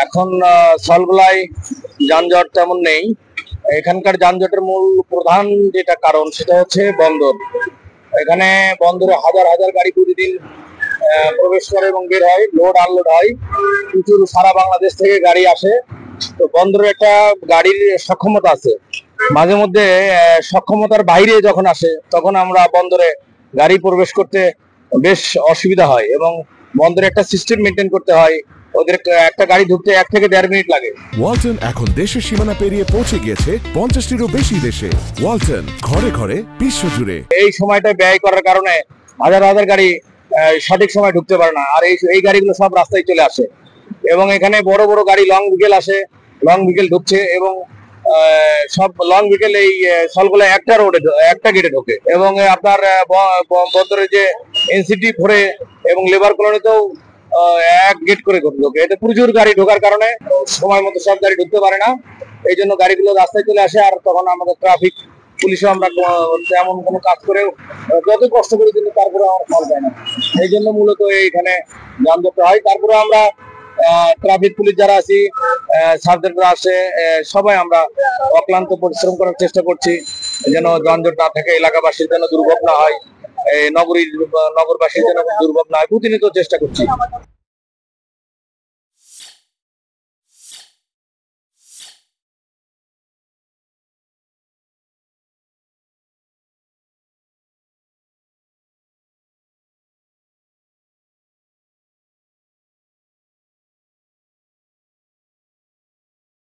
এখন সলগলায় যানজট তেমন নেই। এখানকার যানজটের মূল প্রধান যেটা কারণ সেটা হচ্ছে বন্দর। এখানে বন্দরে হাজার হাজার গাড়ি প্রতিদিন প্রবেশ করে এবং বের হয়, লোড আনলোড হয়, প্রচুর সারা বাংলাদেশ থেকে গাড়ি আসে। তো বন্দরে একটা গাড়ির সক্ষমতা আছে, মাঝে মধ্যে সক্ষমতার বাইরে যখন আসে তখন আমরা বন্দরে গাড়ি প্রবেশ করতে বেশ অসুবিধা হয় এবং বন্দরে একটা সিস্টেম মেনটেন করতে হয়। ওদের একটা গাড়ি ঢুকতে 1 থেকে 1.5 মিনিট লাগে। ওয়ালটন এখন দেশের সীমানা পেরিয়ে পৌঁছে গিয়েছে 50টিরও বেশি দেশে। ওয়ালটন, ঘরে ঘরে বিশ্বজুড়ে। এই সময়টা ব্যয় করার কারণে হাজার হাজার গাড়ি সঠিক সময় ঢুকতে পারে না, আর এই গাড়িগুলো সব রাস্তায় চলে আসে এবং এখানে বড় বড় গাড়ি লং ভিকেল আসে, লং ভিকেল ঢুকছে এবং সব লং ভিকেল এই সলগুলো একটা গেটে ঢোকে এবং আপনার বন্দরে যে এনসিটি ফোরে এবং লেবার কলোনিতেও এক গেট করে ঢোকে। এতে প্রচুর গাড়ি ঢোকার কারণে সময় মতো সব গাড়ি ঢুকতে পারে না, এই জন্য গাড়িগুলো রাস্তায় চলে আসে। আর তখন আমাদের ট্রাফিক পুলিশও আমরা তেমন কোনো কাজ করে যত কষ্ট করে কিন্তু তারপরে আমার ফল পায় না, এই জন্য মূলত এইখানে যানজট হয়। তারপরে আমরা ট্রাফিক পুলিশ যারা আছি, সার্জেন্টরা আসে, সবাই আমরা অক্লান্ত পরিশ্রম করার চেষ্টা করছি যেন যানজট না থাকে, এলাকাবাসীর যেন দুর্ভোগ না হয়, নগরবাসীর যেন দুর্ভোগ না হয়, প্রতিনিয়ত চেষ্টা করছি।